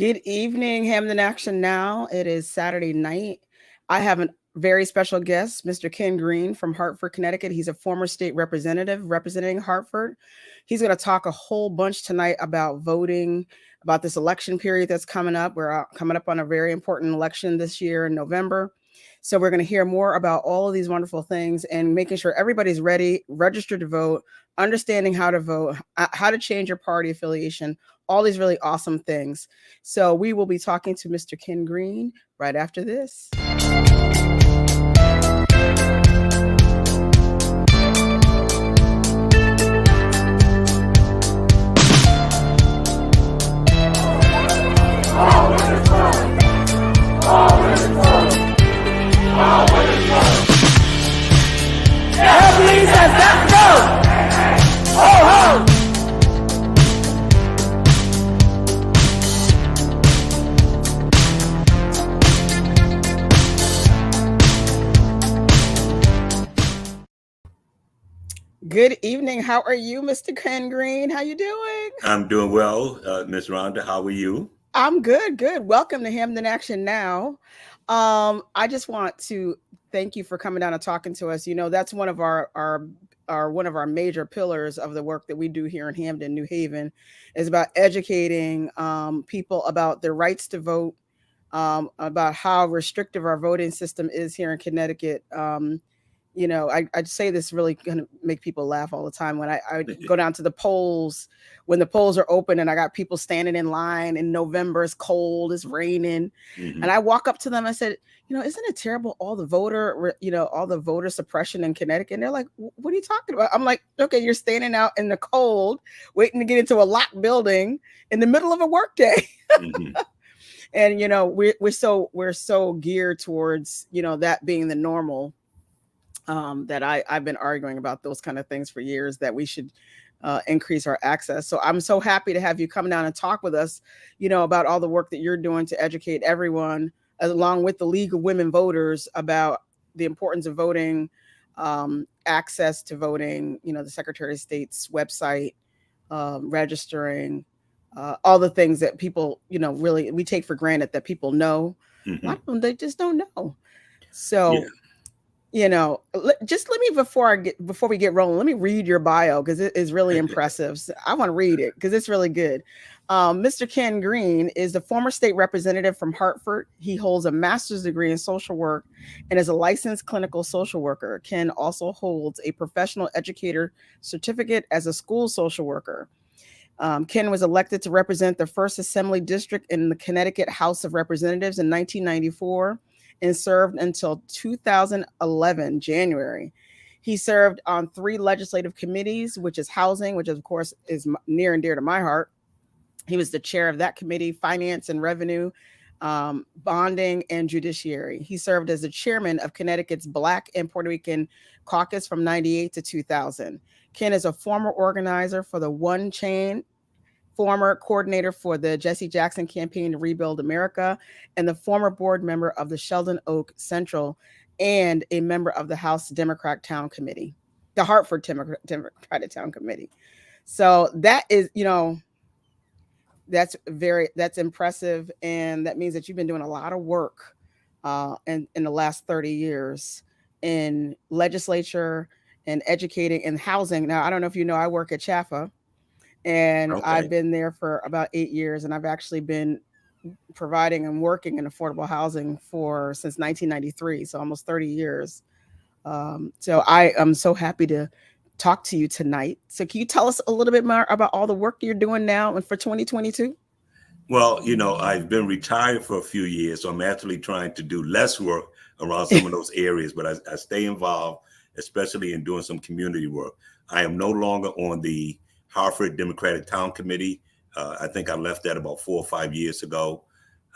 Good evening, Hamden Action Now. It is Saturday night. I have a very special guest, Mr. Ken Green from Hartford, Connecticut. He's a former state representative representing Hartford. He's going to talk a whole bunch tonight about voting, about this election period that's coming up. We're coming up on a very important election this year in November. So we're going to hear more about all of these wonderful things and making sure everybody's ready, registered to vote, understanding how to vote, how to change your party affiliation, all these really awesome things. So we will be talking to Mr. Ken Green right after this. Good evening. How are you, Mr. Ken Green? How you doing? I'm doing well, Miss Rhonda. How are you? I'm good, good. Welcome to Hamden Action Now. I just want to thank you for coming down and talking to us. You know, that's one of our one of our major pillars of the work that we do here in Hamden, New Haven, is about educating people about their rights to vote, about how restrictive our voting system is here in Connecticut. I'd say this really gonna make people laugh all the time when I go down to the polls when the polls are open and I got people standing in line in November, it's cold, it's raining. Mm-hmm. And I walk up to them, I said, isn't it terrible all the voter suppression in Connecticut? And they're like, what are you talking about? I'm like, okay, you're standing out in the cold, waiting to get into a locked building in the middle of a workday. Mm-hmm. And we're so geared towards that being the normal. That I've been arguing about those kind of things for years, that we should increase our access. So I'm so happy to have you come down and talk with us, about all the work that you're doing to educate everyone, along with the League of Women Voters, about the importance of voting, access to voting, the Secretary of State's website, registering, all the things that people, really we take for granted that people know. Mm-hmm. A lot of them, they just don't know. So. Yeah. Just let me before we get rolling, let me read your bio because it is really impressive. So I want to read it because it's really good. Mr. Ken Green is the former state representative from Hartford. He holds a master's degree in social work and is a licensed clinical social worker. Ken also holds a professional educator certificate as a school social worker. Ken was elected to represent the 1st Assembly District in the Connecticut House of Representatives in 1994. And served until 2011, January. He served on 3 legislative committees, which is housing, which of course is near and dear to my heart. He was the chair of that committee, finance and revenue, bonding, and judiciary. He served as the chairman of Connecticut's Black and Puerto Rican Caucus from 98 to 2000. Ken is a former organizer for the One Chain, former coordinator for the Jesse Jackson campaign to rebuild America, and the former board member of the Sheldon Oak Central, and a member of the House Democrat Town Committee, the Hartford Democratic Town Committee. So that is, that's impressive. And that means that you've been doing a lot of work in the last 30 years in legislature and educating in housing. Now, I don't know if you know, I work at Chaffa. And okay. I've been there for about 8 years, and I've actually been providing and working in affordable housing since 1993, so almost 30 years. So I am so happy to talk to you tonight. So can you tell us a little bit more about all the work you're doing now and for 2022? Well, I've been retired for a few years, so I'm actually trying to do less work around some of those areas, but I stay involved, especially in doing some community work. I am no longer on the Hartford Democratic Town Committee. I think I left that about 4 or 5 years ago.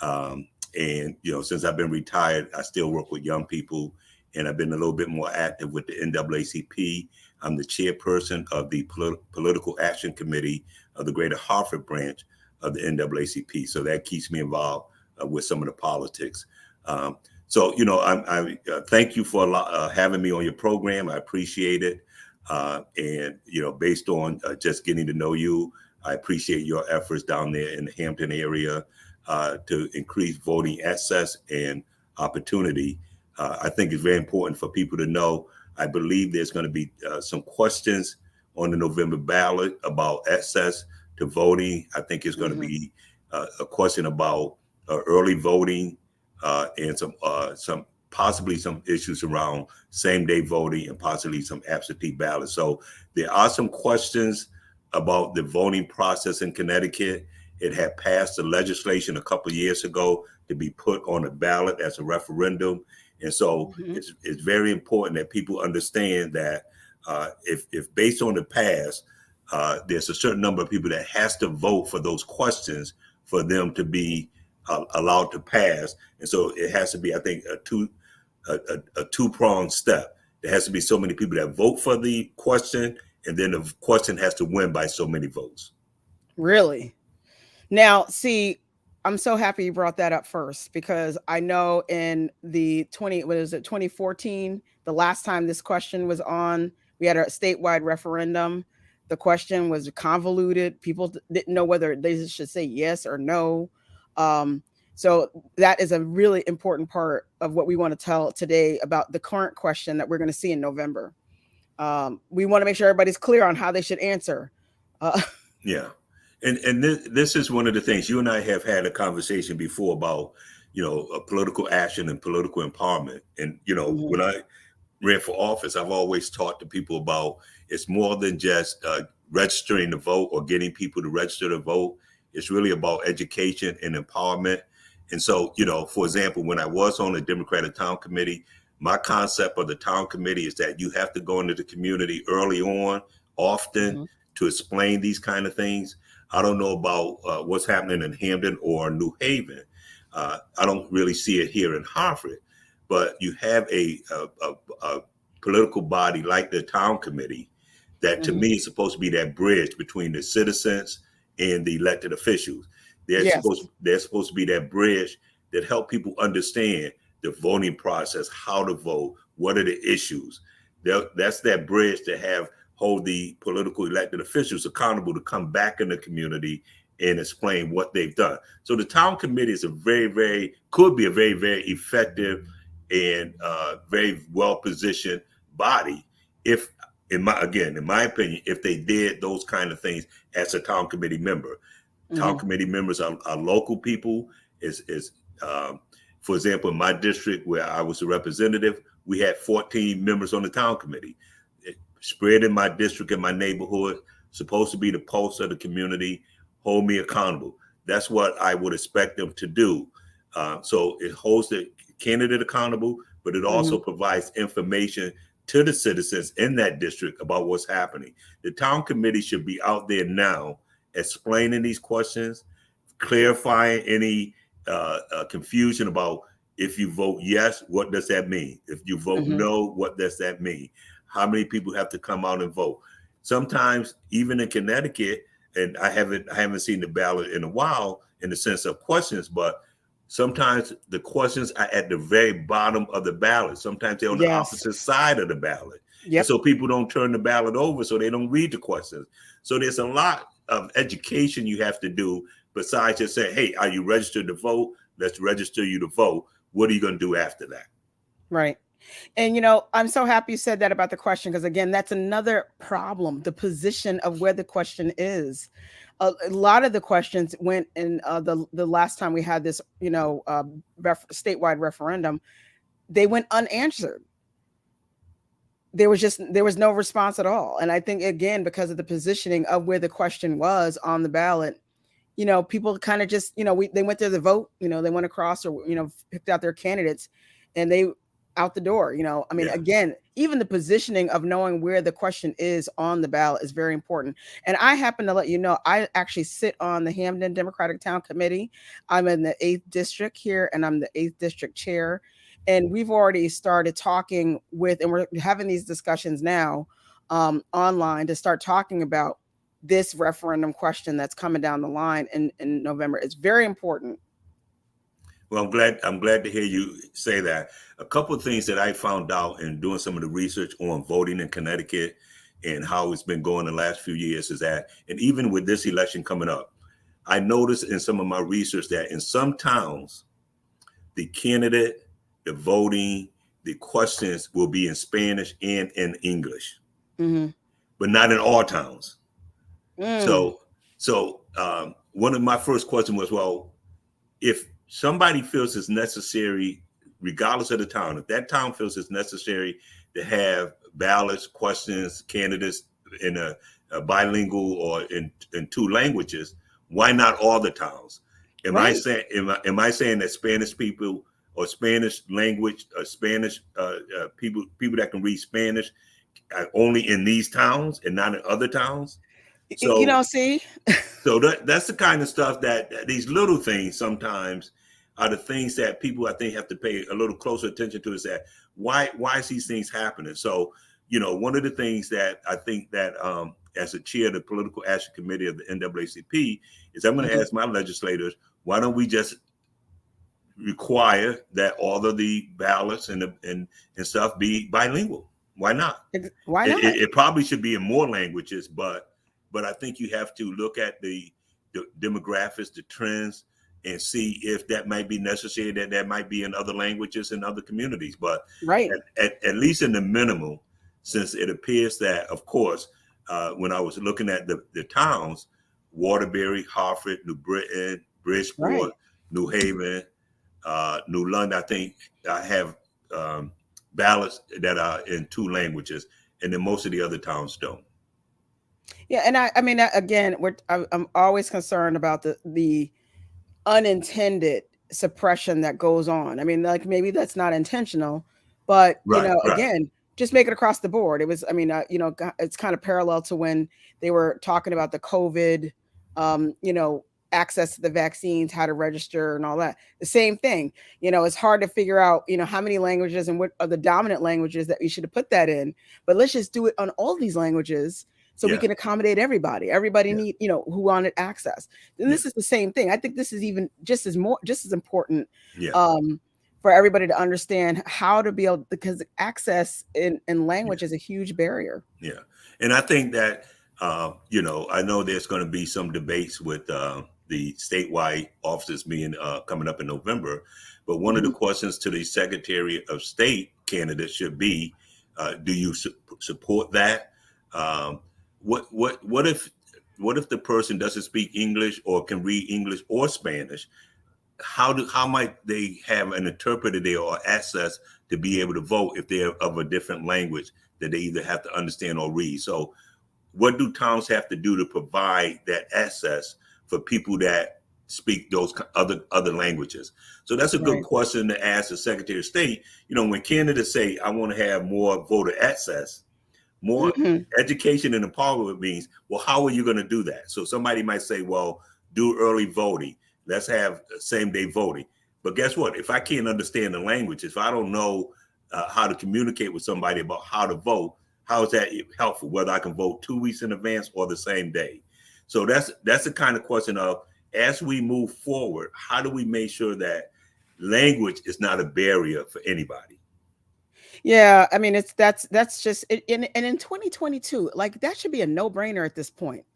And, since I've been retired, I still work with young people, and I've been a little bit more active with the NAACP. I'm the chairperson of the Political Action Committee of the Greater Hartford branch of the NAACP. So that keeps me involved with some of the politics. So, I thank you for having me on your program. I appreciate it. And, based on just getting to know you, I appreciate your efforts down there in the Hampton area. to increase voting access and opportunity. I think it's very important for people to know. I believe there's going to be some questions on the November ballot about access to voting. I think it's going to Hmm. be a question about early voting and some possibly some issues around same day voting and possibly some absentee ballots. So there are some questions about the voting process in Connecticut. It had passed the legislation a couple of years ago to be put on a ballot as a referendum. And so Hmm. it's very important that people understand that if based on the past, there's a certain number of people that has to vote for those questions for them to be allowed to pass. And so it has to be, I think, a two-pronged step. There has to be so many people that vote for the question, and then the question has to win by so many votes. Really? Now, see, I'm so happy you brought that up first because I know in the 20, what is it, 2014, the last time this question was on, we had a statewide referendum. The question was convoluted. People didn't know whether they should say yes or no. Um, so that is a really important part of what we want to tell today about the current question that we're going to see in November. We want to make sure everybody's clear on how they should answer. Uh, Yeah. And this is one of the things you and I have had a conversation before about, political action and political empowerment. And, when mhm, I ran for office, I've always talked to people about it's more than just registering to vote or getting people to register to vote. It's really about education and empowerment. And so, for example, when I was on the Democratic Town Committee, my concept of the town committee is that you have to go into the community early on, often, mhm, to explain these kind of things. I don't know about what's happening in Hampden or New Haven. I don't really see it here in Hartford, but you have a political body like the town committee that to mhm. me is supposed to be that bridge between the citizens and the elected officials. Yes. They're supposed to be that bridge that help people understand the voting process, how to vote, what are the issues. That's that bridge to have hold the political elected officials accountable to come back in the community and explain what they've done. So the town committee is could be a very, very effective and very well positioned body if in my opinion, if they did those kind of things as a town committee member. Town Mhm, committee members are local people. Is For example, in my district where I was a representative, we had 14 members on the town committee. It spread in my district, in my neighborhood, supposed to be the pulse of the community, hold me accountable. That's what I would expect them to do. So it holds the candidate accountable, but it also mhm, provides information to the citizens in that district about what's happening. The town committee should be out there now explaining these questions, clarifying any confusion about if you vote yes, what does that mean? If you vote mhm. no, what does that mean? How many people have to come out and vote? Sometimes, even in Connecticut, and I haven't seen the ballot in a while in the sense of questions, but sometimes the questions are at the very bottom of the ballot. Sometimes they're on the Yes. opposite side of the ballot. And Yep. so people don't turn the ballot over, so they don't read the questions. So there's a lot of education you have to do besides just saying, hey, are you registered to vote? Let's register you to vote. What are you going to do after that? Right. And I'm so happy you said that about the question because again, that's another problem, the position of where the question is. A lot of the questions went in the last time we had this, statewide referendum, they went unanswered. There was no response at all. And I think again, because of the positioning of where the question was on the ballot, people kind of just, they went to the vote, they went across or, picked out their candidates and they out the door, I mean, Yeah. again, even the positioning of knowing where the question is on the ballot is very important. And I happen to let you know, I actually sit on the Hampden Democratic Town Committee. I'm in the 8th district here and I'm the 8th district chair. And we've already started talking with, and we're having these discussions now online to start talking about this referendum question that's coming down the line in November. It's very important. Well, I'm glad to hear you say that. A couple of things that I found out in doing some of the research on voting in Connecticut and how it's been going the last few years is that, and even with this election coming up, I noticed in some of my research that in some towns, the candidate, the voting, the questions will be in Spanish and in English, Mm-hmm. but not in all towns. Mm. So one of my first questions was, well, if somebody feels it's necessary, regardless of the town, if that town feels it's necessary to have ballots, questions, candidates in a bilingual or in two languages, why not all the towns? Am I Right. saying am I saying that Spanish people or Spanish language or Spanish people that can read Spanish only in these towns and not in other towns? You So know, see, so that's the kind of stuff that these little things sometimes are the things that people I think have to pay a little closer attention to. Is that why is these things happening? So one of the things that I think that as a chair of the political action committee of the NAACP is I'm going to Mhm. ask my legislators, why don't we just require that all of the ballots and stuff be bilingual? Why not? Why It, not? it, it probably should be in more languages, but I think you have to look at the demographics, the trends, and see if that might be necessary. That might be in other languages in other communities, but Right. at least in the minimal, since it appears that, of course, when I was looking at the towns, Waterbury, Hartford, New Britain, Bridgeport, Right. New Haven, New London, I think I have ballots that are in two languages, and then most of the other towns don't. Yeah, and I mean, again, I'm always concerned about the unintended suppression that goes on. I mean, like maybe that's not intentional, but Right, right. again, just make it across the board. It was, I mean, it's kind of parallel to when they were talking about the COVID, access to the vaccines, how to register, and all that. The same thing. It's hard to figure out, how many languages and what are the dominant languages that we should have put that in. But let's just do it on all these languages so we Yeah, can accommodate everybody. Everybody yeah, need, who wanted access. And yeah, this is the same thing. I think this is even just as important, yeah, um, for everybody to understand how to be able, because access in yeah, language is a huge barrier. yeah. And I think that I know there's going to be some debates with the statewide offices being coming up in November, but one of the Mhm. questions to the Secretary of State candidate should be, do you support that? Um, what if the person doesn't speak English or can read English or Spanish? How might they have an interpreter there or access to be able to vote if they're of a different language that they either have to understand or read? So what do towns have to do to provide that access for people that speak those other languages? So that's a good Right. question to ask the Secretary of State. When candidates say, I want to have more voter access, more Mhm. education and empowerment means, well, how are you going to do that? So somebody might say, well, do early voting. Let's have same day voting. But guess what? If I can't understand the language, if I don't know how to communicate with somebody about how to vote, how is that helpful? Whether I can vote 2 weeks in advance or the same day. So that's the kind of question of, as we move forward, how do we make sure that language is not a barrier for anybody? Yeah, I mean, that's just and in 2022, like that should be a no-brainer at this point.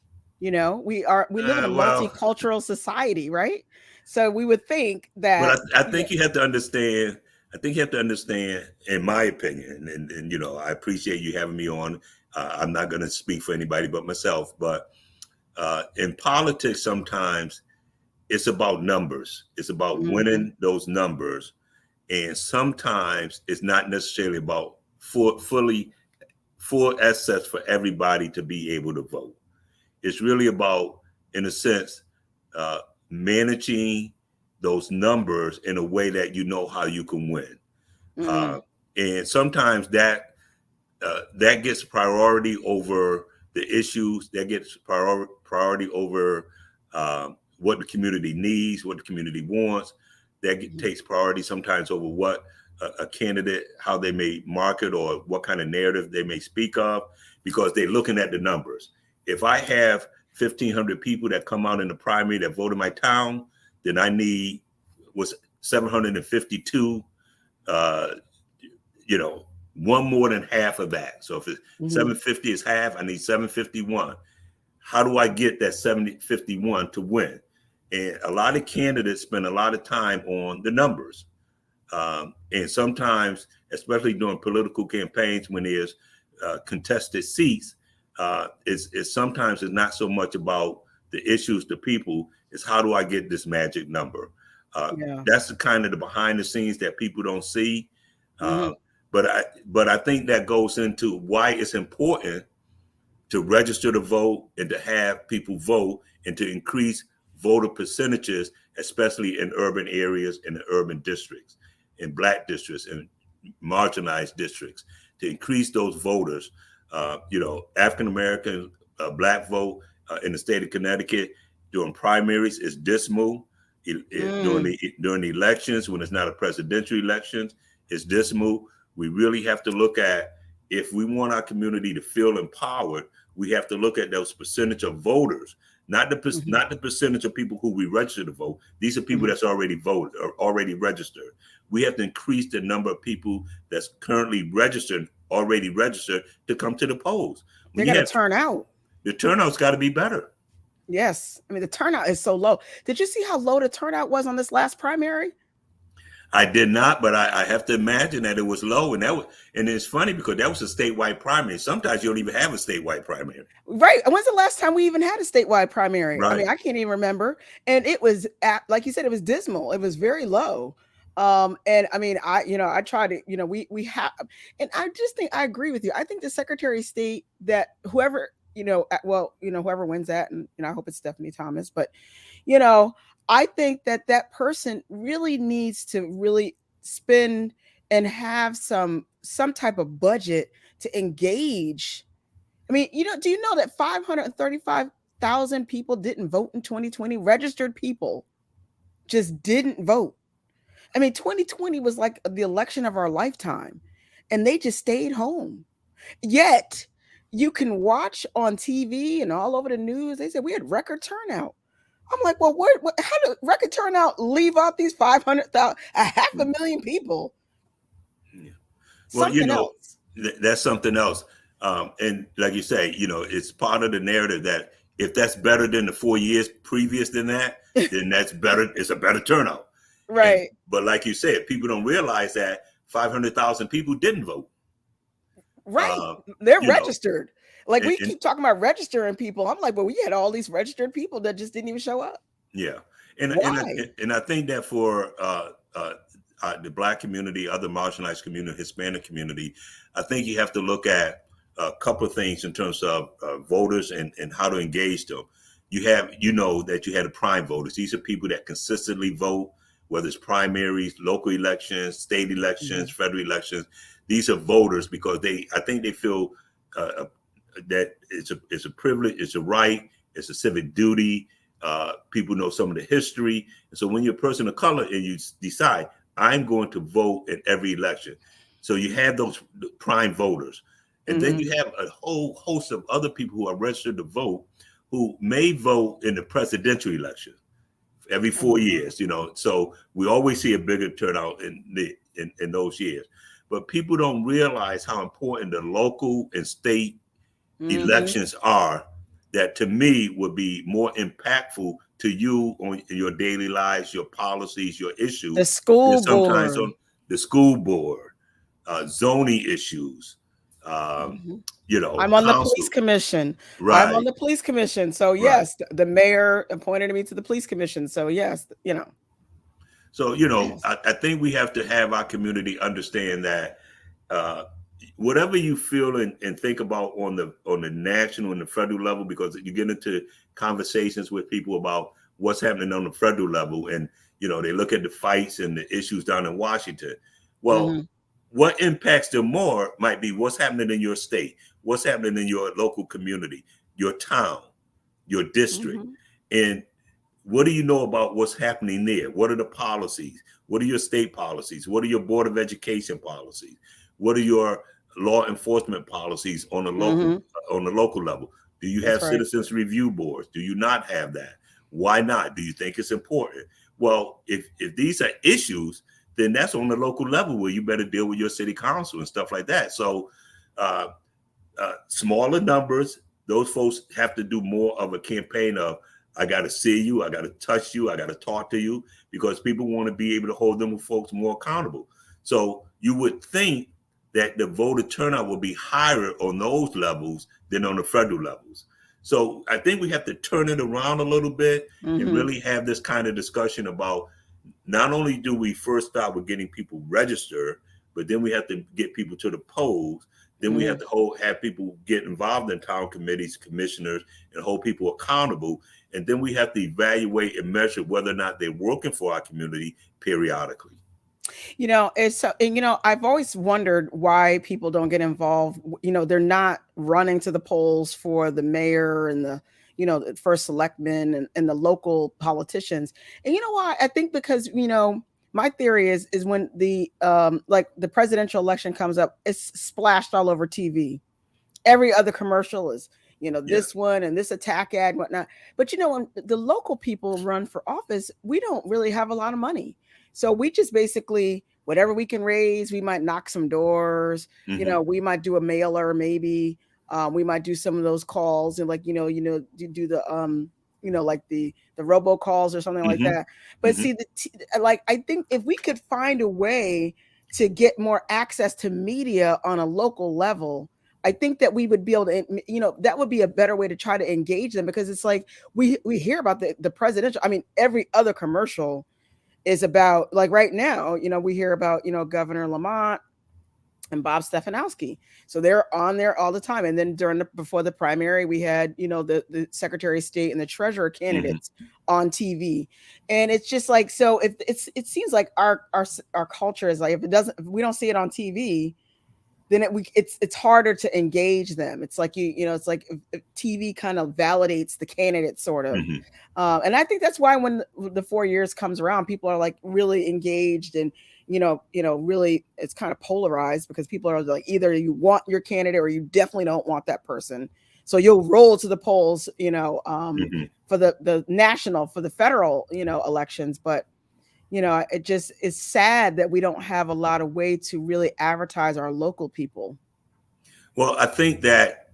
We live in a Well, multicultural society, right? So we would think but that, I think you have to understand. I think you have to understand, in my opinion, and I appreciate you having me on. I'm not going to speak for anybody but myself, but in politics, sometimes it's about numbers. It's about Mhm. winning those numbers, and sometimes it's not necessarily about full access for everybody to be able to vote. It's really about, in a sense, uh, managing those numbers in a way that you know how you can win. Uh, Mhm. and sometimes that gets priority over the issues. That gets priority over what the community needs, what the community wants. Mhm. Takes priority sometimes over what a candidate, how they may market or what kind of narrative they may speak of, because they're looking at the numbers. If I have 1,500 people that come out in the primary that vote in my town, then I need was 752 uh, you know, one more than half of that. So if it's Mhm. 750 is half, I need 751. How do I get that 751 to win? And a lot of candidates spend a lot of time on the numbers. And sometimes, especially during political campaigns, when there's contested seats, it's sometimes it's not so much about the issues to people. It's how do I get this magic number? Yeah. That's the kind of the behind the scenes that people don't see. Hmm. Uh, but I think that goes into why it's important to register to vote and to have people vote and to increase voter percentages, especially in urban areas, in the urban districts, in Black districts, and marginalized districts, to increase those voters. African American Black vote in the state of Connecticut during primaries is dismal. Mm. During the elections, when it's not a presidential election, it's dismal. We really have to look at, if we want our community to feel empowered, we have to look at those percentage of voters, Hmm. not the percentage of people who we register to vote. These are people Hmm. that's already voted or already registered. We have to increase the number of people that's currently registered, already registered, to come to the polls. When They you got to have turn out. the turnout's got to be better. Yes. I mean, the turnout is so low. Did you see how low the turnout was on this last primary? I did not, but I have to imagine that it was low, and it's funny because that was a statewide primary. Sometimes you don't even have a statewide primary. Right. When's the last time we even had a statewide primary? I Right. mean, I can't even remember. And it was like you said, it was dismal. It was very low. And I mean, I try to, we have, and I just think I agree with you. I think the Secretary of State, that whoever, whoever wins that, and I hope it's Stephanie Thomas, but you know, I think that that person really needs to really spend and have some type of budget to engage. I mean, do you know that 535,000 people didn't vote in 2020? Registered people just didn't vote. I mean, 2020 was like the election of our lifetime, and they just stayed home. Yet, you can watch on TV and all over the news. They said we had record turnout. I'm like, well, how did record turnout leave out these 500,000, a half a million people? Yeah. Well, Something else. that's something else. And like you say, it's part of the narrative that if that's better than the 4 years previous than that, then that's better. It's a better turnout. And Right. but like you said, people don't realize that 500,000 people didn't vote. Right. Uh, They're you know, registered. Like, and, we and keep talking about registering people. I'm like, well, we had all these registered people that just didn't even show up. yeah, and Why? and I think that for the Black community, other marginalized community, Hispanic community, I think you have to look at a couple of things in terms of voters and how to engage them. That you had the prime voters. These are people that consistently vote, whether it's primaries, local elections, state elections, Mhm. federal elections. These are voters because I think they feel uh, that it's a privilege, it's a right, it's a civic duty. People know some of the history. And so when you're a person of color and you decide, I'm going to vote in every election. So you have those prime voters. And then Mhm. you have a whole host of other people who are registered to vote who may vote in the presidential election every four Mhm. years, So we always see a bigger turnout in those years. But people don't realize how important the local and state Mhm. elections are, that to me would be more impactful to you on your daily lives, your policies, your The issues, than school sometimes board. on the school board, zoning issues, um, Mhm. I'm on the police council. commission. I'm on Right, the police commission. So right. yes, the mayor appointed me to the police commission. So yes, So, yes. I think we have to have our community understand that uh, whatever you feel and think about on the national and the federal level, because you get into conversations with people about what's happening on the federal level, and they look at the fights and the issues down in Washington. Well, Mhm. what impacts them more might be what's happening in your state, what's happening in your local community, your town, your district, Mhm. and what do you know about what's happening there? What are the policies? What are your state policies? What are your board of education policies? What are your law enforcement policies Mhm. on the local level? Do you That's have right. citizens review boards? Do you not have that? Why not? Do you think it's important? Well, if these are issues, then that's on the local level where you better deal with your city council and stuff like that. So uh, smaller numbers, those folks have to do more of a campaign of I got to see you. I got to touch you. I got to talk to you, because people want to be able to hold them folks more accountable. So you would think that the voter turnout will be higher on those levels than on the federal levels. So I think we have to turn it around a little bit and Mm-hmm. really have this kind of discussion about, not only do we first start with getting people registered, but then we have to get people to the polls. Then we have Mm-hmm. to have people get involved in town committees, commissioners, and hold people accountable. And then we have to evaluate and measure whether or not they're working for our community periodically. It's and I've always wondered why people don't get involved. They're not running to the polls for the mayor and the first selectmen and the local politicians. And you know why? I think because my theory is when the like the presidential election comes up, it's splashed all over TV. Every other commercial is Yeah. this one and this attack ad and whatnot. But when the local people run for office, we don't really have a lot of money, so we just basically whatever we can raise. We might knock some doors, Mm-hmm. we might do a mailer, maybe we might do some of those calls and like do the like the robocalls or something like Mm-hmm. that. But Mm-hmm. see, like I think if we could find a way to get more access to media on a local level, I think that we would be able to, that would be a better way to try to engage them, because it's like we hear about the presidential. I mean, every other commercial is about, like right now, we hear about Governor Lamont and Bob Stefanowski. So they're on there all the time. And then before the primary, we had the Secretary of State and the Treasurer Mm-hmm. candidates on TV. And it's just like, so if it seems like our culture is like, if we don't see it on TV, then it's harder to engage them. It's like it's like if TV kind of validates the candidate sort of, Mm-hmm. and I think that's why when the 4 years comes around, people are like really engaged and really it's kind of polarized, because people are like either you want your candidate or you definitely don't want that person. So you'll roll to the polls, Mm-hmm. for the national, for the federal, elections, but it just is sad that we don't have a lot of way to really advertise our local people. Well, I think that,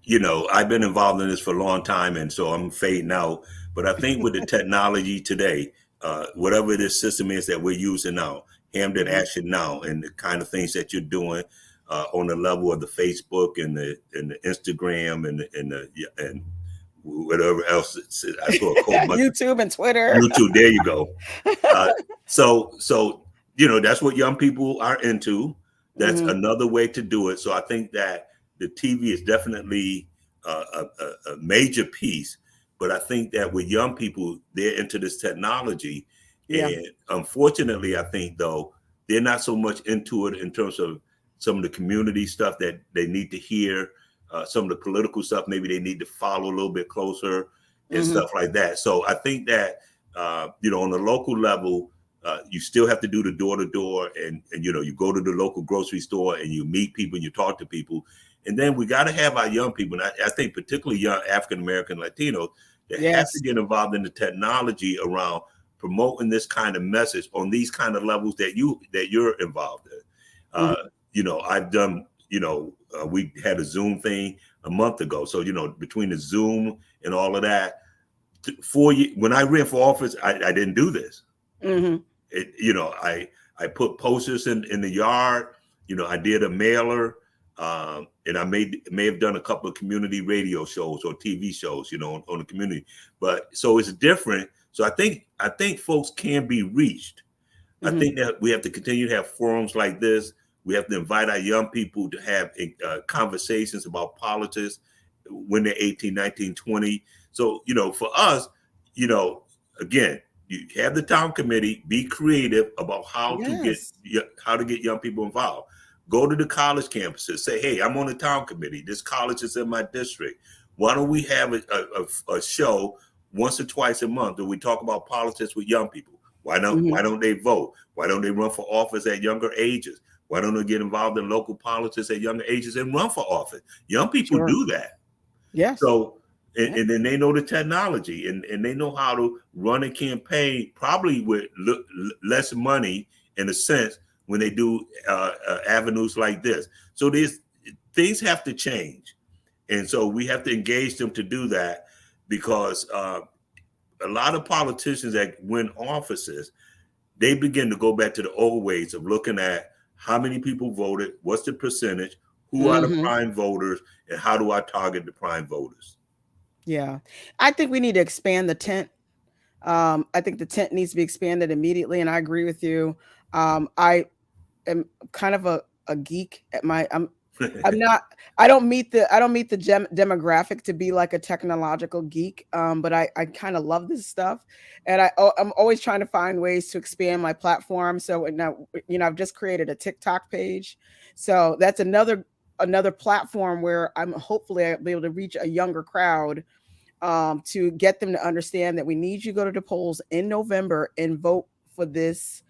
I've been involved in this for a long time, and so I'm fading out. But I think with the technology today, whatever this system is that we're using now, Hamden Mhm. Action Now, and the kind of things that you're doing on the level of the Facebook and the Instagram and whatever else. I saw a whole bunch of YouTube and Twitter. YouTube. There you go. Uh, so that's what young people are into. That's Mhm. another way to do it. So I think that the TV is definitely a major piece. But I think that with young people, they're into this technology, Yeah. and unfortunately, I think though they're not so much into it in terms of some of the community stuff that they need to hear. Some of the political stuff maybe they need to follow a little bit closer and Mhm. stuff like that. So I think that on the local level, you still have to do the door to door, and you go to the local grocery store and you meet people and you talk to people, and then we got to have our young people. And I think particularly young African American Latinos that have to Yes. get involved in the technology around promoting this kind of message on these kind of levels that you're involved in. Mhm. I've done. We had a Zoom thing a month ago, so between the Zoom and all of that, 4 years when I ran for office, I didn't do this. Mhm. I put posters in the yard. I did a mailer, and I may have done a couple of community radio shows or TV shows, on the community. But so it's different. So I think folks can be reached. I Mhm. think that we have to continue to have forums like this. We have to invite our young people to have conversations about politics when they're 18, 19, 20. So, for us, you know, again, you have the town committee, be creative about Yes. how to get young people involved. Go to the college campuses, say, hey, I'm on the town committee. This college is in my district. Why don't we have a show once or twice a month where we talk about politics with young people? Why don't Mhm. why don't they vote? Why don't they run for office at younger ages? Why don't they get involved in local politics at younger ages and run for office? Young people Sure. do that. Yes. So Yeah. and then they know the technology and they know how to run a campaign probably with less money in a sense when they do avenues like this. So these things have to change, and so we have to engage them to do that because a lot of politicians that win offices, they begin to go back to the old ways of looking at how many people voted, what's the percentage, who are the Hmm. prime voters, and how do I target the prime voters? Yeah. I think we need to expand the tent. I think the tent needs to be expanded immediately. And I agree with you. I am kind of a geek at my I'm not I don't meet the demographic to be like a technological geek, but I kind of love this stuff, and I'm always trying to find ways to expand my platform. So now, I've just created a TikTok page, so that's another platform where I'm hopefully I'll be able to reach a younger crowd, to get them to understand that we need you to go to the polls in November and vote for this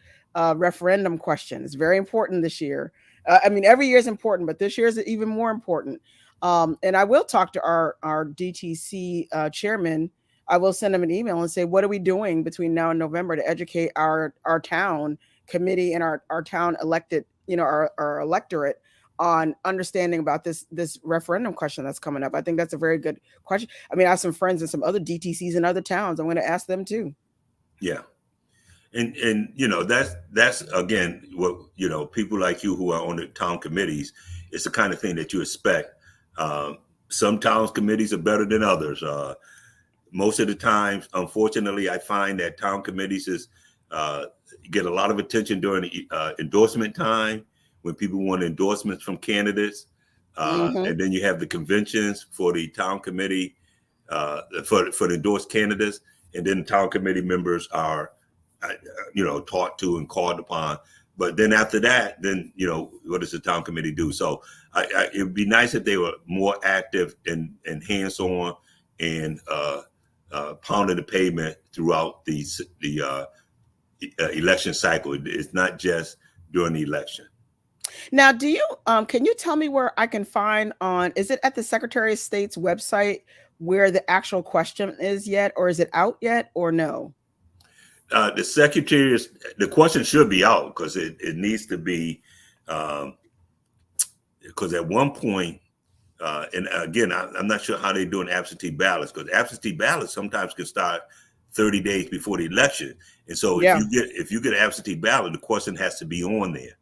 referendum question. It's very important this year. I mean, every year is important, but this year is even more important. And I will talk to our DTC chairman. I will send him an email and say, what are we doing between now and November to educate our town committee and our town elected, our electorate on understanding about this referendum question that's coming up. I think that's a very good question. I mean, I have some friends in some other DTCs in other towns. I'm going to ask them too. Yeah. And that's again what people like you who are on the town committees, it's the kind of thing that you expect. Some towns committees are better than others. Most of the times, unfortunately, I find that town committees get a lot of attention during the endorsement time when people want endorsements from candidates, Hmm. and then you have the conventions for the town committee, for the endorsed candidates, and then town committee members are taught to and called upon. But then after that, then what does the town committee do? So it would be nice if they were more active and hands-on and pounding the pavement throughout the election cycle. It's not just during the election. Now, do you can you tell me where I can find is it at the Secretary of State's website where the actual question is yet, or is it out yet, or no? The question should be out because it needs to be, because at one point, and again, I'm not sure how they're doing absentee ballots, because absentee ballots sometimes can start 30 days before the election. And so Yeah. if you get an absentee ballot, the question has to be on there.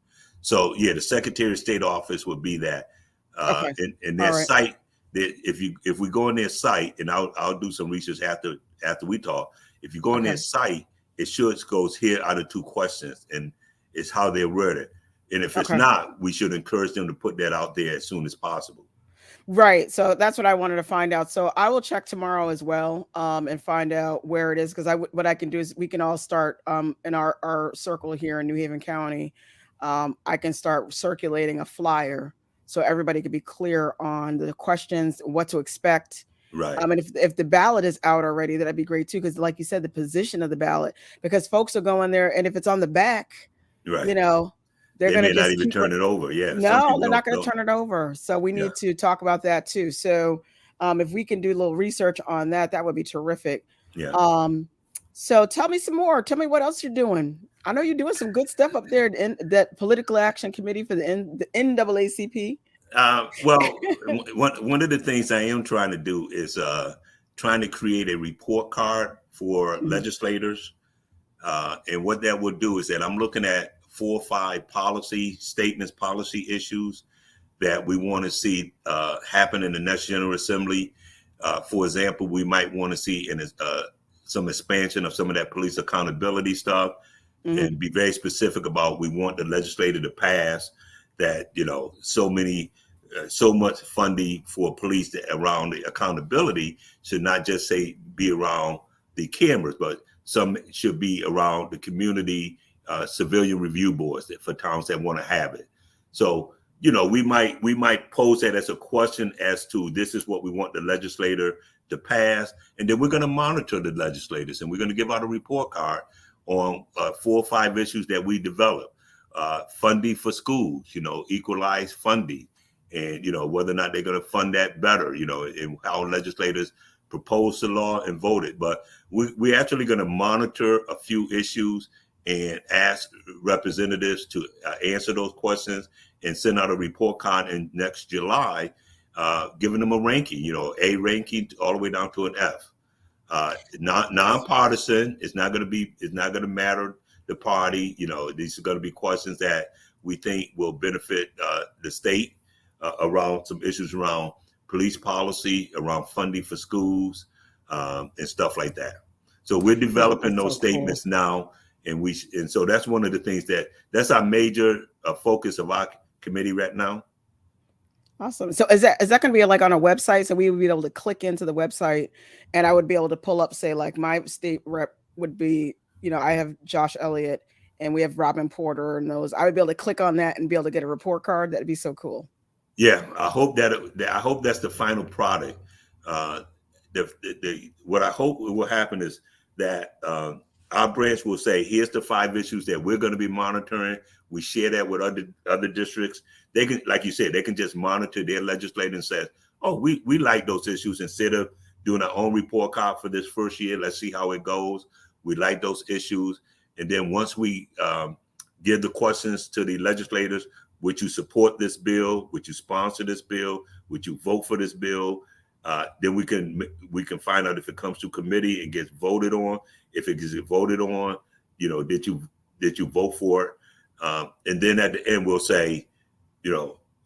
So yeah, the Secretary of State office would be that. Okay. And All their right. site, if we go on their site, and I'll do some research after we talk. If you go on their Okay. site, it should goes here are the two questions, and it's how they're worded. And if it's Okay. not, we should encourage them to put that out there as soon as possible. Right. So that's what I wanted to find out. So I will check tomorrow as well, and find out where it is, because what I can do is we can all start in our circle here in New Haven County. I can start circulating a flyer so everybody can be clear on the questions, what to expect. Right. And if the ballot is out already, that'd be great too, because like you said, the position of the ballot, because folks are going there, and if it's on the back, you Right. know, they're They gonna may not just even keep turn it over. Yeah. Some no, people they're not going to don't. turn it over. So we Yeah. need to talk about that too. So if we can do a little research on that, that would be terrific. Yeah. Um, so tell me some more. Tell me what else you're doing. I know you're doing some good stuff up there in that political action committee for the NAACP. Well, one of the things I am trying to do is trying to create a report card for Mhm. legislators. And what that would do is that I'm looking at 4 or 5 policy statements, policy issues that we want to see happen in the next General Assembly. For example, we might want to see some expansion of some of that police accountability stuff, Mhm. and be very specific about we want the legislator to pass that so much funding for police around the accountability should not just say be around the cameras, but some should be around the community civilian review boards for towns that want to have it. So we might pose that as a question as to this is what we want the legislator to pass, and then we're going to monitor the legislators, and we're going to give out a report card on 4 or 5 issues that we develop. Funding for schools, equalized funding, and whether or not they're going to fund that better, and how legislators propose the law and vote it. But we're actually going to monitor a few issues and ask representatives to answer those questions and send out a report card in next July, giving them a ranking, A ranking all the way down to an F. Not nonpartisan. It's not going to be. It's not going to matter the party. These are going to be questions that we think will benefit the state around some issues around police policy, around funding for schools, and stuff like that. So we're developing That's those so cool. statements now, and so that's one of the things that's our major focus of our committee right now. Awesome. So is that going to be like on a website? So we would be able to click into the website, and I would be able to pull up, say, like my state rep would be, I have Josh Elliott and we have Robin Porter and those. I would be able to click on that and be able to get a report card. That'd be so cool. Yeah, I hope that's the final product. Uh, what I hope will happen is that our branch will say, "Here's the 5 issues that we're going to be monitoring." We share that with other districts. They can, like you said, they can just monitor their legislator and say, "Oh, we like those issues." Instead of doing our own report card for this first year, let's see how it goes. We like those issues, and then once we give the questions to the legislators, would you support this bill? Would you sponsor this bill? Would you vote for this bill? Then we can find out if it comes to committee and gets voted on. If it gets voted on, did you vote for it? And then at the end we'll say,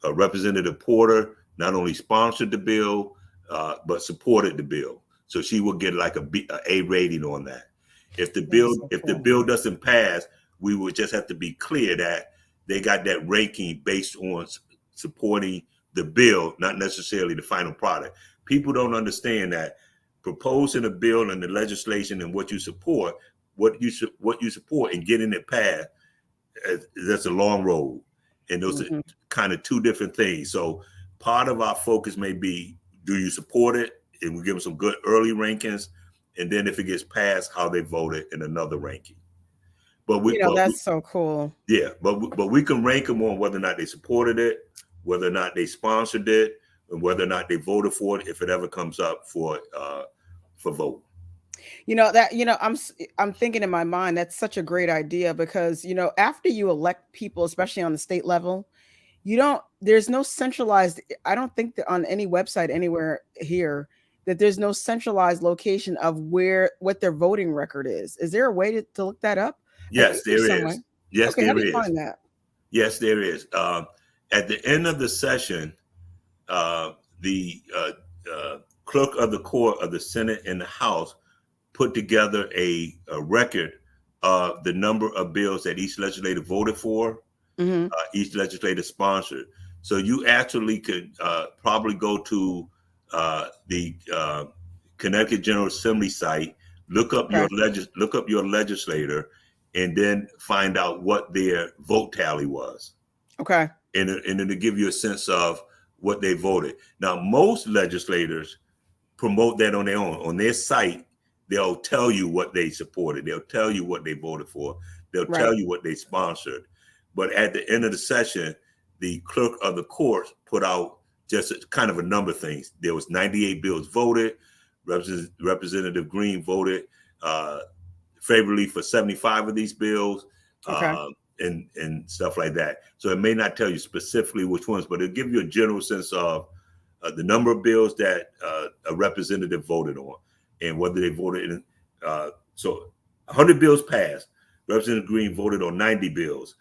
Representative Porter not only sponsored the bill, but supported the bill. So she will get like a A rating on that. If the bill doesn't pass, we would just have to be clear that they got that ranking based on supporting the bill, not necessarily the final product. People don't understand that proposing a bill and the legislation and what you support, and getting it passed, that's a long road. And those are kind of two different things. So part of our focus may be, do you support it? And we give them some good early rankings. And then if it gets passed, how they voted in another ranking. But that's so cool. Yeah, but we can rank them on whether or not they supported it, whether or not they sponsored it, and whether or not they voted for it if it ever comes up for vote. I'm thinking in my mind that's such a great idea because after you elect people, especially on the state level, there's no centralized. I don't think that on any website anywhere here that there's no centralized location of what their voting record is. Is there a way to look that up? Yes, there is. Yes, okay, how there do you is. find that? Yes, there is. At the end of the session, the clerk of the court of the Senate and the House put together a record of the number of bills that each legislator voted for, each legislator sponsored. So you actually could probably go to the Connecticut General Assembly site, look up your legislator, and then find out what their vote tally was. Okay. And then to give you a sense of what they voted. Now, most legislators promote that on their own. On their site, they'll tell you what they supported. They'll tell you what they voted for. They'll tell you what they sponsored. But at the end of the session, the clerk of the court put out just kind of a number of things. There was 98 bills voted. Representative Green voted favorably for 75 of these bills, and stuff like that. So it may not tell you specifically which ones, but it'll give you a general sense of the number of bills that a representative voted on and whether they voted in. So 100 bills passed. Representative Green voted on 90 bills.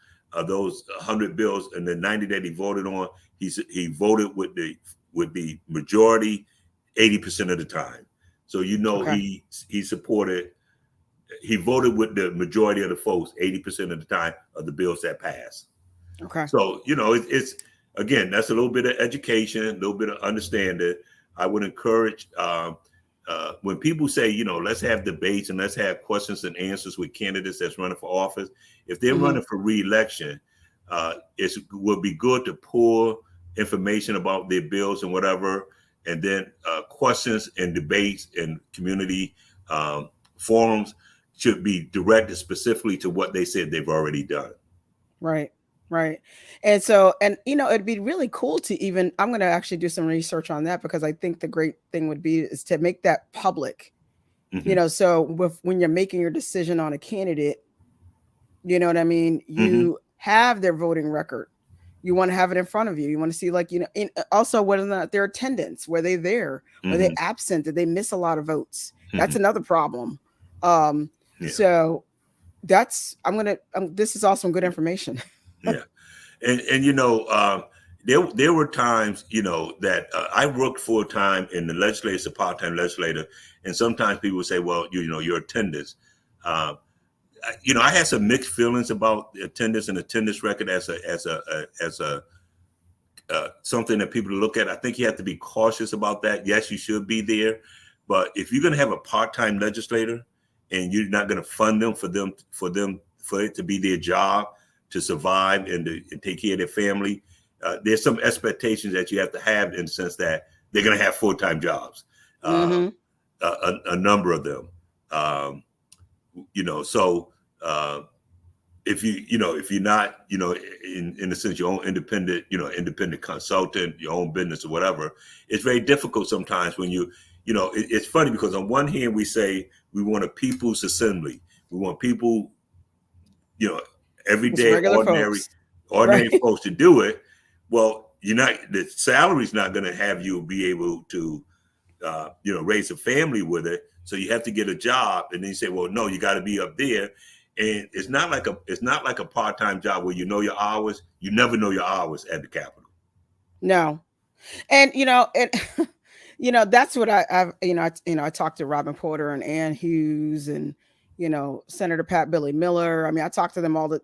Those 100 bills and the 90 that he voted on, he voted with the majority 80% of the time. So he supported. He voted with the majority of the votes 80% of the time of the bills that passed. Okay. So it's again, that's a little bit of education, a little bit of understanding. I would encourage when people say, let's have debates and let's have questions and answers with candidates that's running for office. If they're running for re-election, it would be good to pull information about their bills and whatever, and then questions and debates and community forums should be directed specifically to what they said they've already done. Right. And so, it'd be really cool to I'm going to actually do some research on that because I think the great thing would be is to make that public, so when you're making your decision on a candidate, you know what I mean? You have their voting record. You want to have it in front of you. You want to see also whether or not their attendance, were they there? Were they absent? Did they miss a lot of votes? That's Hmm. another problem. Um, Yeah, so that's I'm gonna. This is also good information. yeah. And there were times that I worked full time in the legislature as a part time legislator, and sometimes people would say, well, your attendance. Uh, I had some mixed feelings about attendance and attendance record as a something that people look at. I think you have to be cautious about that. Yes, you should be there, but if you're going to have a part-time legislator and you're not going to fund for it to be their job to survive and take care of their family, there's some expectations that you have to have in the sense that they're going to have full-time jobs, Hmm. a number of them. Um, so uh, if you're not in the sense your own independent consultant, your own business or whatever, it's very difficult sometimes when it's funny because on one hand we say we want a people's assembly, we want people, you know It's everyday regular folks, ordinary right? folks to do it. Well, the salary's not going to have you be able to raise a family with it. So you have to get a job, and then you say, well, no, you got to be up there. And it's not like a part time job where you know your hours. You never know your hours at the Capitol. No, and that's what I talked to Robin Porter and Ann Hughes and Senator Pat Billy Miller. I mean, I talk to them all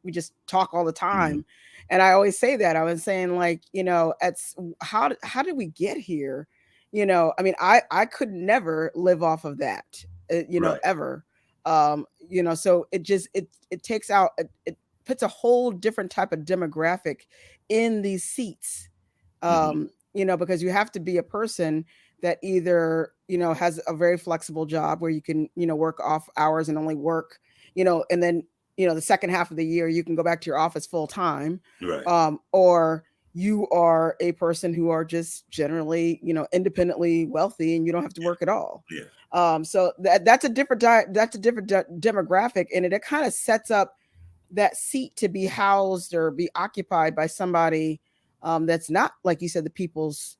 we just talk all the Mm-hmm. time, and I always say that. I was saying, like, how did we get here? I mean, I could never live off of that, Right. ever. So it takes out it puts a whole different type of demographic in these seats, Mm-hmm. because you have to be a person that either has a very flexible job where you can work off hours and only work, and then the second half of the year you can go back to your office full time, Right. or you are a person who are just generally independently wealthy and you don't have to work at all. Yeah. So that's a different demographic, and it kind of sets up that seat to be housed or be occupied by somebody that's not, like you said, the people's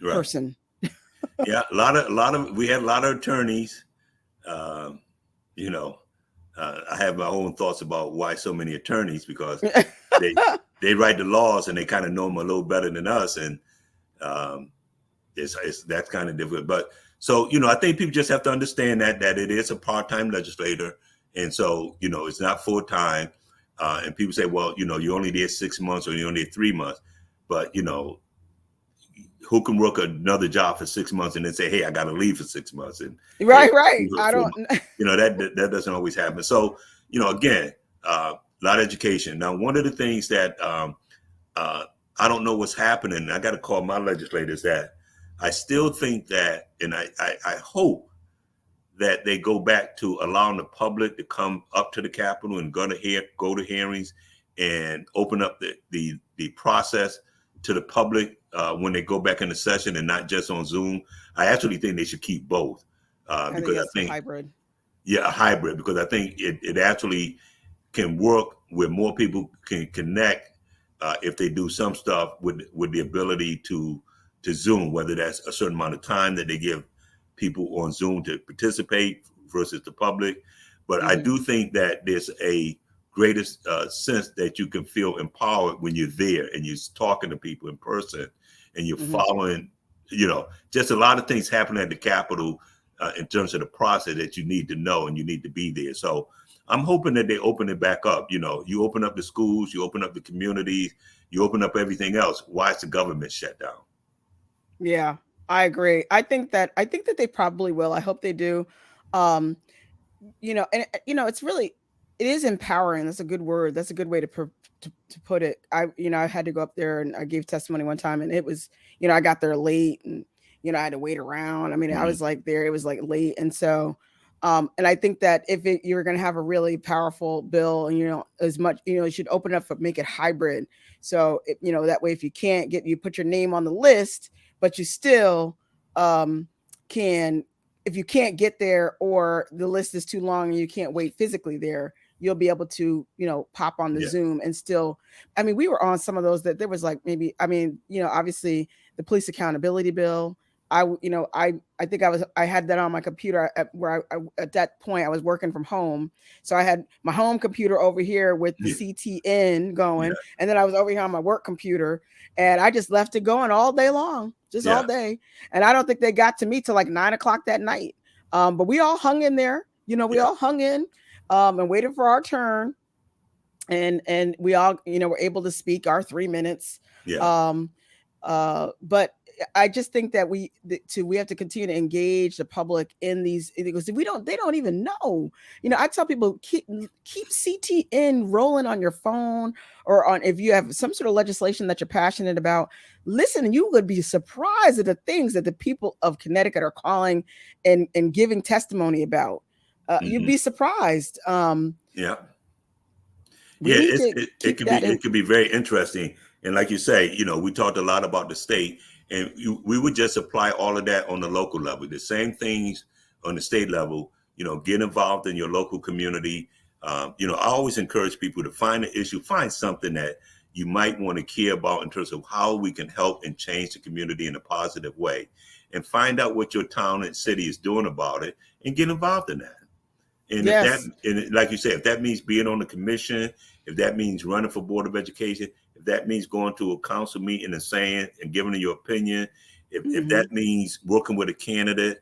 Right. person. Yeah. A lot of we had a lot of attorneys. Um, you know, I have my own thoughts about why so many attorneys, because they they write the laws and they kind of know them a little better than us, and um, it's that's kind of difficult. But so I think people just have to understand that it is a part-time legislator, and so it's not full-time. And people say, well, you only did 6 months or you only did 3 months, but who can work another job for 6 months and then say, hey, I got to leave for 6 months, and hey, Right. I four don't. months. That doesn't always happen. So again, a lot of education. Now, one of the things that uh, I don't know what's happening. I got to call my legislators that I still think that, and I hope that they go back to allowing the public to come up to the Capitol and go to hearings and open up the process to the public when they go back into session, and not just on Zoom. I actually think they should keep both, I think because I it's a think, hybrid. yeah, a hybrid, because I think it actually can work where more people can connect if they do some stuff with the ability to Zoom, whether that's a certain amount of time that they give people on Zoom to participate versus the public. But I Hmm. do think that there's a greater sense that you can feel empowered when you're there and you're talking to people in person and you're Hmm. following, just a lot of things happen at the Capitol in terms of the process that you need to know and you need to be there. So I'm hoping that they open it back up. You open up the schools, you open up the communities, you open up everything else. Why is the government shut down? Yeah, I agree. I think that they probably will. I hope they do. Um, and it's really, it is empowering. That's a good word. That's a good way to put it. I had to go up there and I gave testimony one time, and it was, I got there late, and I had to wait around. I mean, I Mm-hmm. was like there, it was like late, and so and I think that if you're going to have a really powerful bill, and as much, you should open up for, make it hybrid. So that way, if you can't get, you put your name on the list, but you still um can, if you can't get there or the list is too long and you can't wait physically there, you'll be able to, pop on the Yeah. Zoom and still. I mean, we were on some of those that there was like maybe, I mean, obviously the police accountability bill. I think I had that on my computer where at that point I was working from home. So I had my home computer over here with the Yeah. CTN Yeah. going, and then I was over here on my work computer, and I just left it going all day long, just all Yeah. day. And I don't think they got to me till like 9 o'clock that night. But we all hung in there, we Yeah. all hung in, and waited for our turn, and we all were able to speak our 3 minutes. Yeah. um but I just think that we have to continue to engage the public in these, because they don't even know. I tell people, keep CTN rolling on your phone, or on, if you have some sort of legislation that you're passionate about, listen, and you would be surprised at the things that the people of Connecticut are calling and giving testimony about. You'd Hmm. be surprised. Yeah. We Yeah, need to it keep could that be in. it could be very interesting. And like you say, we talked a lot about the state, and we would just apply all of that on the local level. The same things on the state level. Get involved in your local community. I always encourage people to find an issue, find something that you might want to care about in terms of how we can help and change the community in a positive way, and find out what your town and city is doing about it, and get involved in that. And Yes. like you said, if that means being on the commission, if that means running for Board of Education, if that means going to a council meeting and saying and giving your opinion, if Hmm. that means working with a candidate,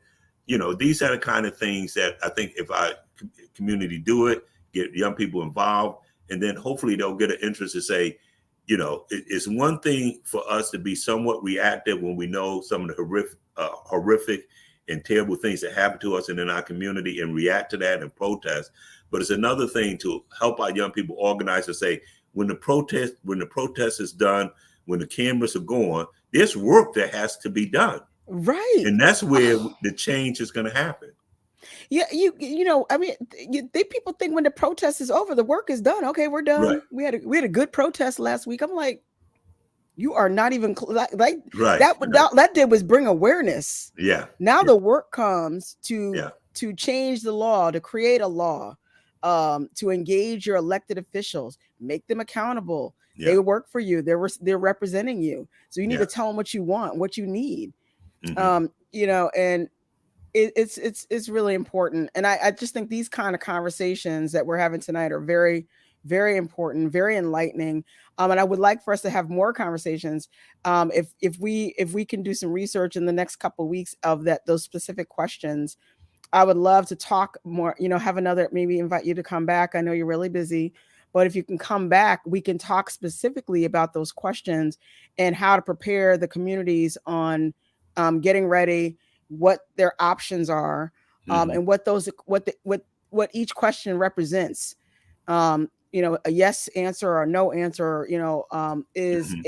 these are the kind of things that I think if our community do it, get young people involved, and then hopefully they'll get an interest to say, it's one thing for us to be somewhat reactive when we know some of the horrific and terrible things that happen to us and in our community, and react to that and protest. But it's another thing to help our young people organize and say, when the protest is done, when the cameras are going, there's work that has to be done. Right. And that's where the change is going to happen. Yeah, I mean, people think when the protest is over, the work is done. Okay, we're Right. done. We had a good protest last week. I'm like, you are not even like Right. that. Right. That did was bring awareness. Yeah. Now Yeah. the work comes to Yeah. change the law, to create a law, to engage your elected officials, make them accountable. Yeah. They work for you. They're representing you. So you need Yeah. to tell them what you want, what you need. Hmm. And it's really important. And I just think these kind of conversations that we're having tonight are very, very important, very enlightening. And I would like for us to have more conversations. If we can do some research in the next couple of weeks of those specific questions, I would love to talk more, have another, maybe invite you to come back. I know you're really busy, but if you can come back, we can talk specifically about those questions and how to prepare the communities on getting ready, what their options are, Hmm. and what each question represents. A yes answer or a no answer, is Hmm.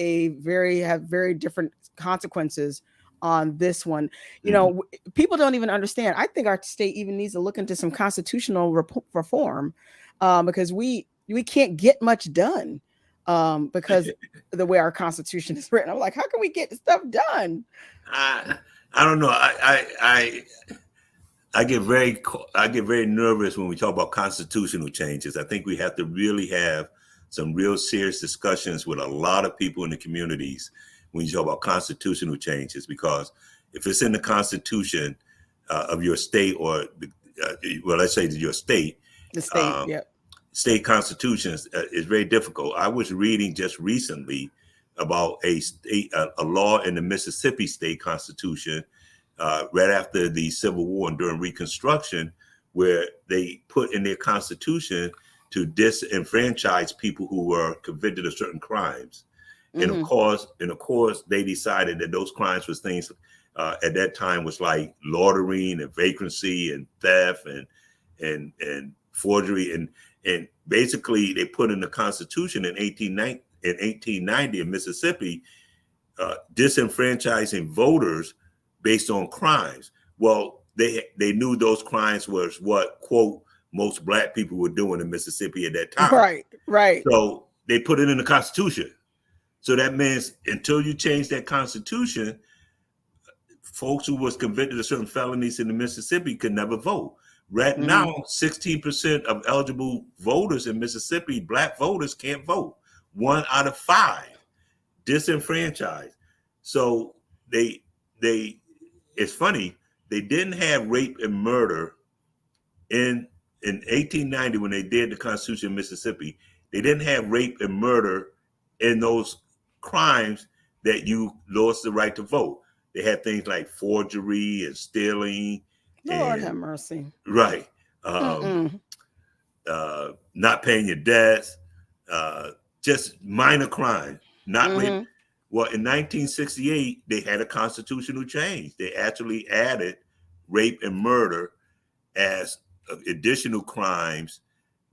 have very different consequences on this one. Hmm. People don't even understand. I think our state even needs to look into some constitutional reform, because we can't get much done, because the way our constitution is written. I'm like, how can we get stuff done? I I don't know. I get very nervous when we talk about constitutional changes. I think we have to really have some real serious discussions with a lot of people in the communities when you talk about constitutional changes, because if it's in the constitution of your state, or well, let's say your state, The state, um, yeah. state constitutions is very difficult. I was reading just recently about a law in the Mississippi state constitution, right after the Civil War and during Reconstruction, where they put in their constitution to disenfranchise people who were convicted of certain crimes. And Hmm. of course, they decided that those crimes was things at that time was like loitering and vagrancy and theft and forgery, and basically they put in the Constitution in 1890 in Mississippi, disenfranchising voters based on crimes. Well, they knew those crimes was what, quote, most black people were doing in Mississippi at that time. Right, right. So they put it in the Constitution. So that means until you change that Constitution, folks who was convicted of certain felonies in the Mississippi could never vote. Right Hmm. now, 16% of eligible voters in Mississippi, black voters, can't vote. 1 out of 5 disenfranchised. So they it's funny, they didn't have rape and murder in 1890 when they did the Constitution of Mississippi. They didn't have rape and murder in those crimes that you lost the right to vote. They had things like forgery and stealing Lord have and mercy. right, not paying your debts, just minor crimes, not rape. Well, in 1968, they had a constitutional change. They actually added rape and murder as additional crimes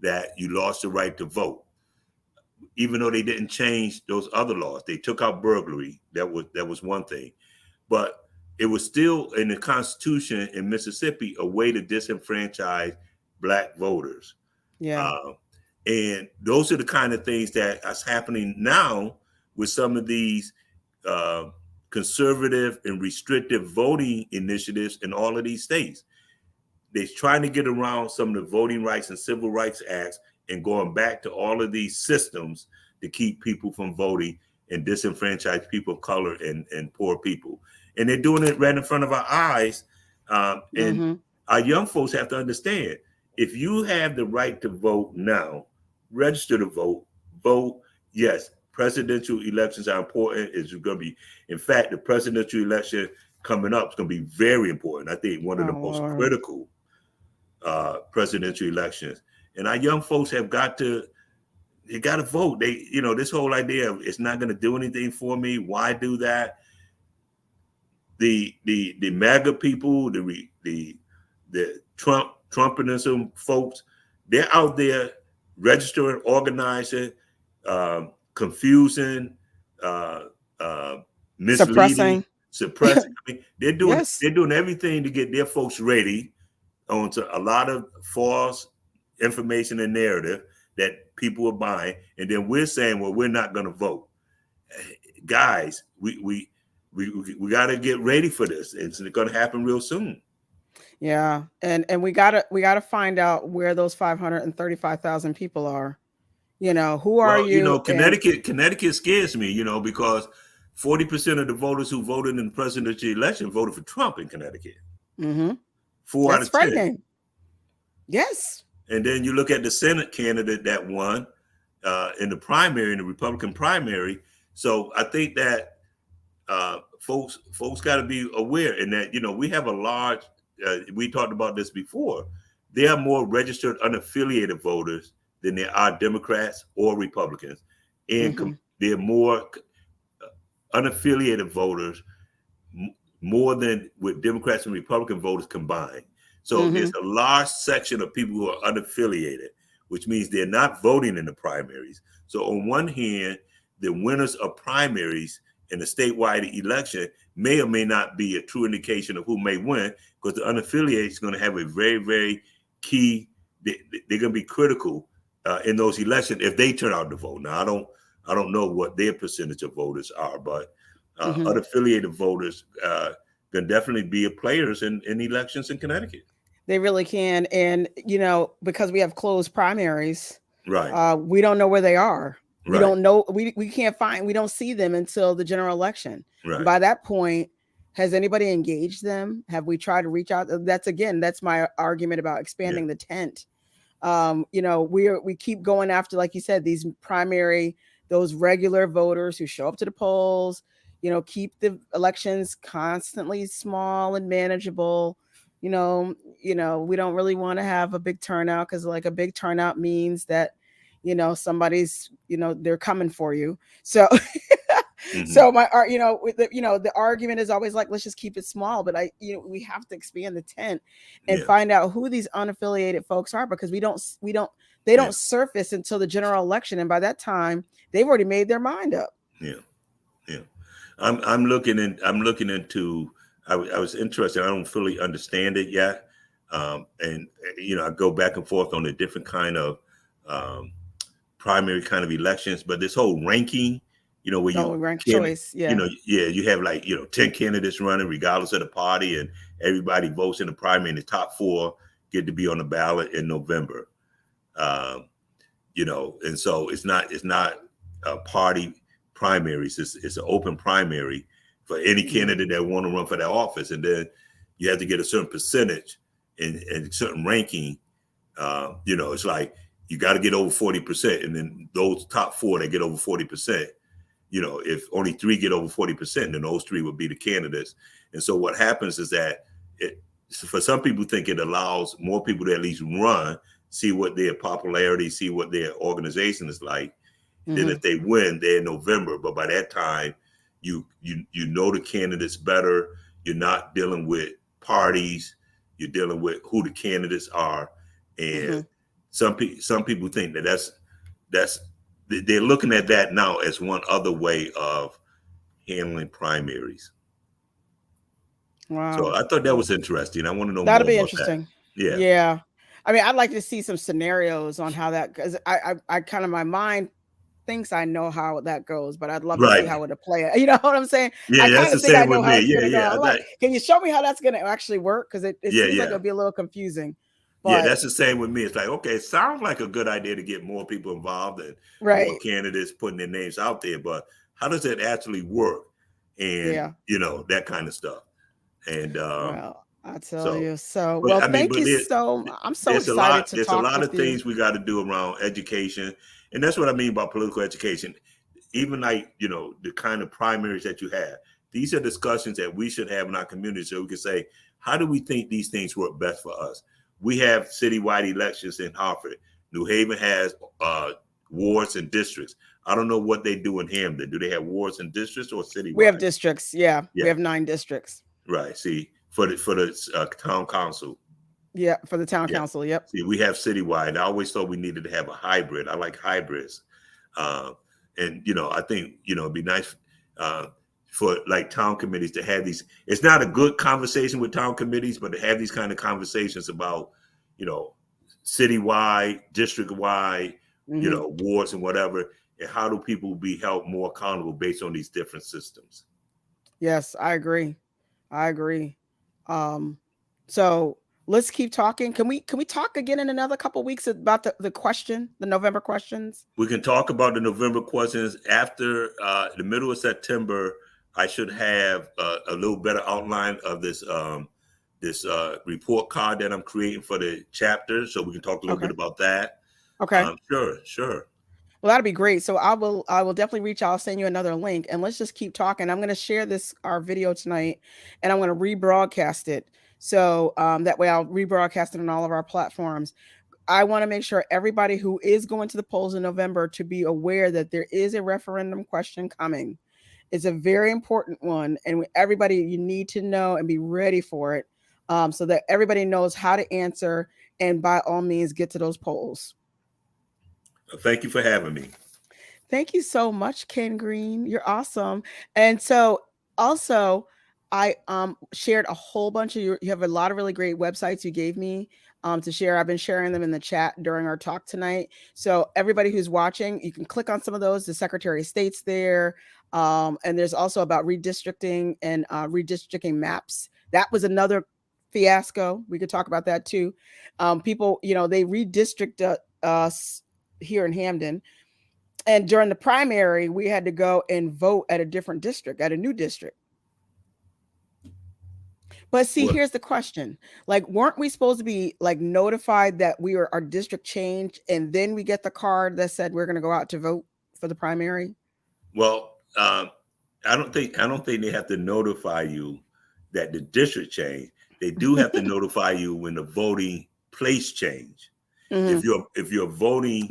that you lost the right to vote. Even though they didn't change those other laws, they took out burglary. That was one thing, but it was still in the Constitution in Mississippi a way to disenfranchise Black voters. Yeah. And those are the kind of things that is happening now with some of these conservative and restrictive voting initiatives in all of these states. They're trying to get around some of the voting rights and civil rights acts and going back to all of these systems to keep people from voting and disenfranchise people of color and poor people. And they're doing it right in front of our eyes. And our young folks have to understand, if you have the right to vote now, register to vote. Yes, presidential elections are important. It's going to be, in fact, the presidential election coming up is going to be very important. I think one of the most critical presidential elections. And our young folks have got to vote. This whole idea of it's not going to do anything for me. Why do that? The MAGA people, the Trumpism folks, they're out there registering, organizing, confusing, misleading, suppressing. I mean, they're doing everything to get their folks ready onto a lot of false information and narrative that people are buying, and then we're saying, well, we're not going to vote. Guys, we got to get ready for this. It's going to happen real soon. Yeah, and we gotta find out where those 535,000 people are. Who are you? Connecticut scares me, because 40% of the voters who voted in the presidential election voted for Trump in Connecticut. 4 out of 10. Frightening. Yes. And then you look at the Senate candidate that won in the primary, in the Republican primary. So I think that folks got to be aware, and that we have a large. We talked about this before. There are more registered unaffiliated voters than there are Democrats or Republicans, and there are more unaffiliated voters, more than with Democrats and Republican voters combined. So there's a large section of people who are unaffiliated, which means they're not voting in the primaries. So on one hand, the winners of primaries in the statewide election may or may not be a true indication of who may win, because the unaffiliated is going to have a very, very key. They're going to be critical in those elections if they turn out to vote. Now, I don't know what their percentage of voters are, but unaffiliated voters can definitely be players in elections in Connecticut. They really can, and because we have closed primaries, right? We don't know where they are. Right. We don't know. We can't find. We don't see them until the general election. Right. By that point, has anybody engaged them? Have we tried to reach out? That's my argument about expanding the tent. We keep going after, like you said, these primary, those regular voters who show up to the polls. Keep the elections constantly small and manageable. We don't really want to have a big turnout, because like a big turnout means that somebody's they're coming for you. So so my the argument is always like, let's just keep it small, but we have to expand the tent and find out who these unaffiliated folks are, because they don't surface until the general election, and by that time they've already made their mind up. I'm looking into. I was interested. I don't fully understand it yet, and I go back and forth on the different kind of primary kind of elections. But this whole ranking, where you rank choice, you have like 10 candidates running regardless of the party, and everybody votes in the primary, and the top 4 get to be on the ballot in November. And so it's not party primaries. It's an open primary for any Mm-hmm. candidate that want to run for that office, and then you have to get a certain percentage and certain ranking. It's like you got to get over 40%, and then those top four that get over 40%. If only three get over 40%, then those three would be the candidates. And so what happens is that for some people think it allows more people to at least run, see what their popularity, see what their organization is like. Then Mm-hmm. if they win, they're in November. But by that time, you know the candidates better. You're not dealing with parties. You're dealing with who the candidates are. And Mm-hmm. some people think that's they're looking at that now as one other way of handling primaries. So Wow. I thought that Well, was interesting. I want to know that'll more be about that. interesting. Yeah. Yeah. I mean, I'd like to see some scenarios on how that, because I kind of, my mind thinks I know how that goes, but I'd love to see Right. how it'll play it. You know what I'm saying? Yeah, I that's kind the of think I same know with how me. it's Yeah, gonna go. yeah. I'm like, can you show me how that's gonna actually work? Because it Yeah, seems like yeah. it'll be a little confusing. Yeah, But that's the same with me. It's like, okay, it sounds like a good idea to get more people involved and more right. candidates putting their names out there, but how does it actually work? And Yeah. that kind of stuff. And Well, I tell so, you. So but well, I mean, thank but you so I'm so there's a excited lot. to There's a talk lot with of you. things we got to do around education, and that's what I mean by political education. Even like the kind of primaries that you have. These are discussions that we should have in our community, so we can say, how do we think these things work best for us? We have citywide elections in Hartford. New Haven has wards and districts. I don't know what they do in Hamden. Do they have wards and districts or We have citywide? districts. Yeah, we Yeah, have 9 districts. right. See, for the town council. Yeah, for the town Yeah. council. Yep. See, we have citywide. I always thought we needed to have a hybrid. I like hybrids. Uh, and, I think, it'd be nice uh, for like town committees to have these. It's not a good conversation with town committees, but to have these kind of conversations about, you know, citywide, district wide, Hmm. wards and whatever. And how do people be held more accountable based on these different systems? Yes, I agree. I agree. Um, so let's keep talking. Can we talk again in another couple weeks about the November questions? We can talk about the November questions after the middle of September. I should have a little better outline of this report card that I'm creating for the chapter, so we can talk a little bit Okay. about that. Okay. Sure, sure. Well, that'd be great. So I will definitely reach out, I'll send you another link, and let's just keep talking. I'm going to share our video tonight, and I'm going to rebroadcast it. So that way I'll rebroadcast it on all of our platforms. I want to make sure everybody who is going to the polls in November to be aware that there is a referendum question coming. It's a very important one, and everybody, you need to know and be ready for it, so that everybody knows how to answer, and by all means get to those polls. Thank you for having me. Thank you so much, Ken Green. You're awesome. And so also I shared a whole bunch of you have a lot of really great websites you gave me to share. I've been sharing them in the chat during our talk tonight. So everybody who's watching, you can click on some of those. The Secretary of State's there. And there's also about redistricting and redistricting maps. That was another fiasco. We could talk about that too. People, they redistrict us here in Hamden, and during the primary, we had to go and vote at a different district, at a new district. But see, What? here's the question. Like, weren't we supposed to be like notified that our district changed, and then we get the card that said we're going to go out to vote for the primary? Well, I don't think they have to notify you that the district changed. They do have to notify you when the voting place change. Hmm. If you're voting,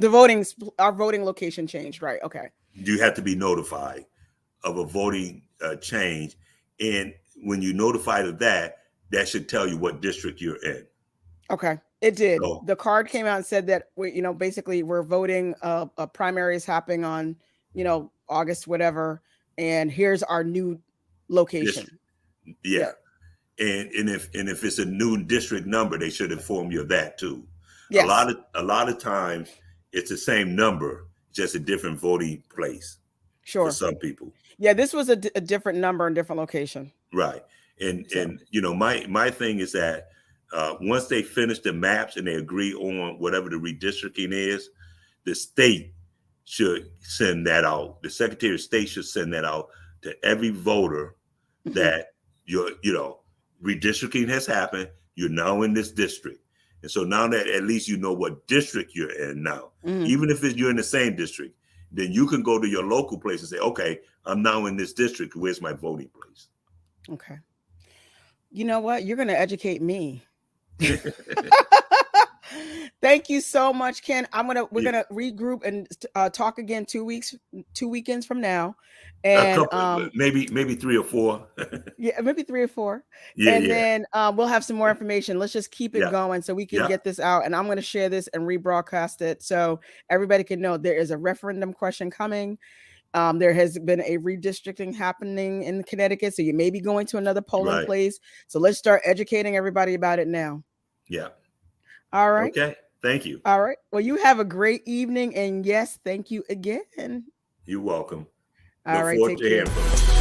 Our voting location changed, right? Okay. you have to be notified of a voting change, and when you notified of that, that should tell you what district you're in. Okay. It did. So The card came out and said that basically we're voting. A primary is happening on, August whatever, and here's our new location. district, yeah, Yeah. and if it's a new district number, they should inform you of that too. A Yes. lot of a lot of times, it's the same number, just a different voting place for Sure. some people. Yeah. This was a different number and different location. Right. And So. and my thing is that once they finish the maps and they agree on whatever the redistricting is, the state should send that out. The Secretary of State should send that out to every voter that redistricting has happened. You're now in this district. And so now that at least you know what district you're in now, even if you're in the same district, then you can go to your local place and say, okay, I'm now in this district. Where's my voting place? Okay. You know what? You're going to educate me. Thank you so much, Ken. We're gonna regroup and talk again 2 weekends from now, A and couple, maybe 3 or 4. yeah, maybe 3 or 4, Yeah, and yeah, then we'll have some more information. Let's just keep it yeah, going so we can yeah. get this out, and I'm going to share this and rebroadcast it so everybody can know there is a referendum question coming. There has been a redistricting happening in Connecticut, so you may be going to another polling Right. place. So let's start educating everybody about it now. Yeah. All right. Okay. Thank you. All right. Well, you have a great evening. And yes, thank you again. You're welcome. All Look right. forward Take to hearing care. from you.